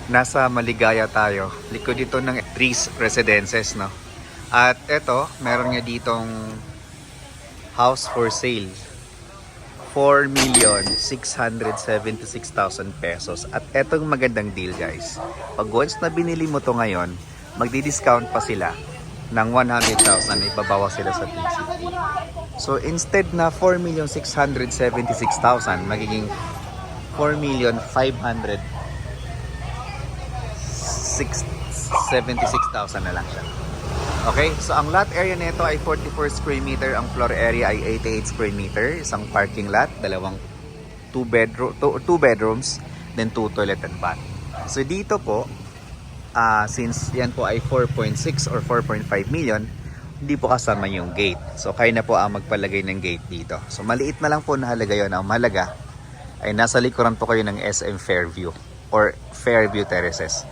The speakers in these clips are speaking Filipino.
Nasa Maligaya tayo. Likod dito ng Trees Residences, no? At eto, meron nga ditong house for sale. 4,676,000 pesos. At etong magandang deal, guys. Pag once na binili mo to ngayon, magdi-discount pa sila ng 100,000, ibabawas sila sa PCP. So instead na 4,676,000, magiging 4,576,000 na lang siya. Okay, so ang lot area nito ay 44 square meter, ang floor area ay 88 square meter, isang parking lot, dalawang 2 bedrooms, then 2 toilet and bath. So dito po, since yan po ay 4.6 or 4.5 million, hindi po kasama yung gate. So kaya na po ang magpalagay ng gate dito. So maliit na lang po na halaga yun. Ang mahalaga ay nasa likuran po kayo ng SM Fairview or Fairview Terraces.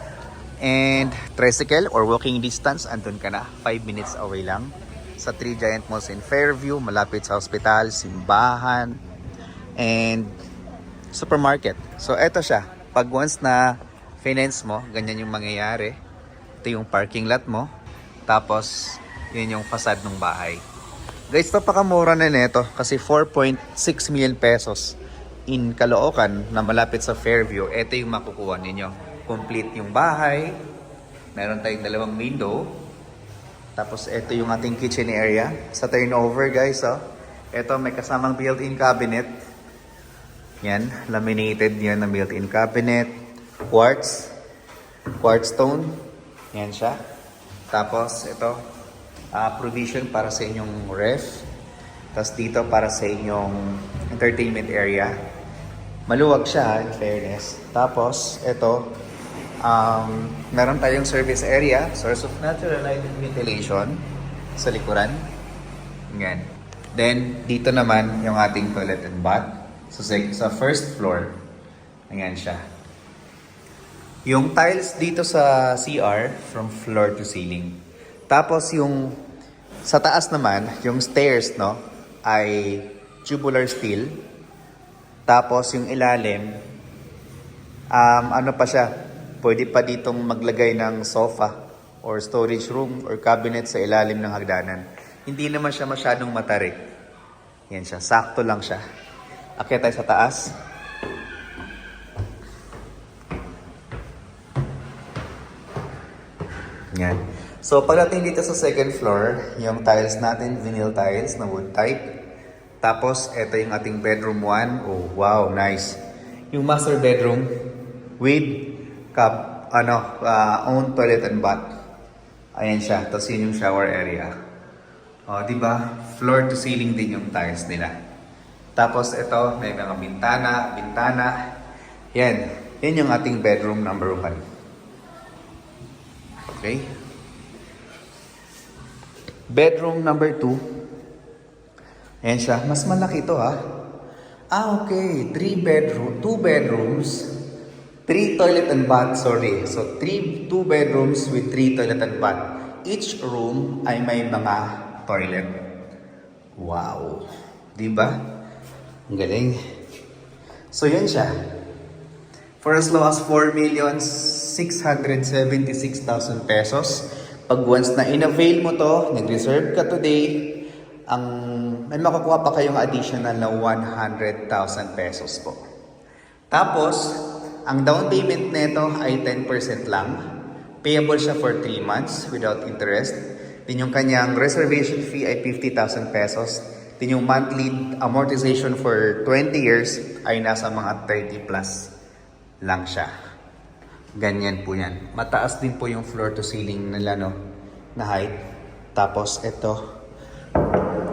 And tricycle or walking distance, andun ka na, 5 minutes away lang sa 3 giant malls in Fairview, malapit sa hospital, simbahan, and supermarket. So eto siya, pag once na finance mo, ganyan yung mangyayari. Ito yung parking lot mo, tapos yun yung facade ng bahay. Guys, papakamura na nito kasi 4.6 million pesos in Caloocan na malapit sa Fairview. Ito yung makukuha ninyo. Complete yung bahay, meron tayong dalawang window, tapos ito yung ating kitchen area. Sa turnover, guys, ito may kasamang built-in cabinet. Yan, laminated yan na built-in cabinet. Quartz stone, yan siya. Tapos ito, provision para sa inyong ref. Tapos dito para sa inyong entertainment area. Maluwag siya, in fairness. Tapos ito, meron tayong service area, source of natural light and ventilation sa likuran. Yan. Then dito naman yung ating toilet and bath. So sa first floor, ayan siya. Yung tiles dito sa CR from floor to ceiling. Tapos yung sa taas naman, yung stairs, no, ay tubular steel. Tapos yung ilalim, ano pa siya, pwede pa ditong maglagay ng sofa or storage room or cabinet sa ilalim ng hagdanan. Hindi naman siya masyadong matarik. Yan siya, sakto lang siya. Akyat tayo sa taas. Yan. So pagdating dito sa second floor, yung tiles natin, vinyl tiles na wood type. Tapos ito yung ating bedroom 1. Oh, wow, nice. Yung master bedroom with own toilet and bath. Ayan siya. Tapos yun yung shower area. O, diba? Floor to ceiling din yung tiles nila. Tapos ito, may mga bintana. Yan. Yan yung ating bedroom number 1. Okay? Bedroom number 2. Ayan siya. Mas malaki ito, ha? Okay. 2 bedrooms. 3 toilet and bath, sorry. So, 2 bedrooms with 3 toilet and bath. Each room ay may mga toilet. Wow. Diba? Ang galing. So, yun siya. For as low as 4,676,000 pesos. Pag once na in-avail mo to, nag-reserve ka today, may makukuha pa kayong additional na 100,000 pesos po. Tapos, ang down payment nito ay 10% lang. Payable siya for 3 months without interest. Then yung kanyang reservation fee ay 50,000 pesos. Then yung monthly amortization for 20 years ay nasa mga 30 plus lang siya. Ganyan po yan. Mataas din po yung floor to ceiling nila, no, na height. Tapos ito,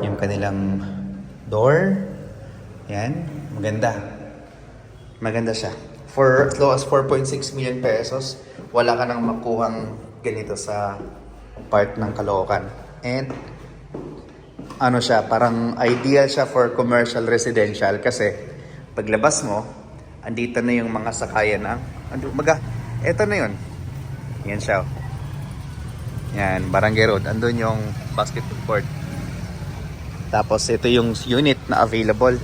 yung kanilang door. Yan, maganda. Maganda siya. For as low as 4.6 million pesos, wala ka nang makuhang ganito sa part ng Caloocan. And ano siya, parang ideal siya for commercial residential kasi paglabas mo, andito na yung mga sakayan ng eto na yun. Yan siya. Yan, Barangay Road. Andun yung basketball court. Tapos ito yung unit na available.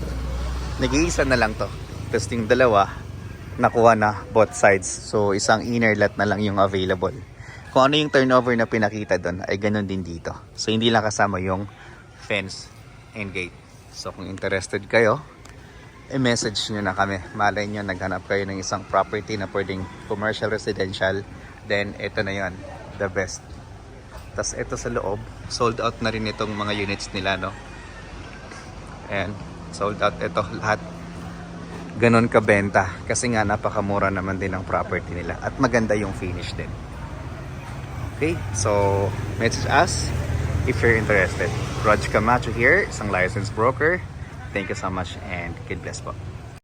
Nag-iisa na lang to. Tapos yung dalawa, nakuha na both sides. So isang inner lot na lang yung available. Kung ano yung turnover na pinakita doon ay ganun din dito. So hindi lang kasama yung fence and gate. So kung interested kayo, message nyo na kami. Malay nyo naghanap kayo ng isang property na pwedeng commercial residential. Then ito na yon, the best. Tas ito sa loob, sold out na rin itong mga units nila, no? Ayan, sold out ito lahat. Ganon kabenta kasi nga napakamura naman din ang property nila at maganda yung finish din. Okay, so message us if you're interested. Raj Camacho here, isang licensed broker. Thank you so much and God bless po.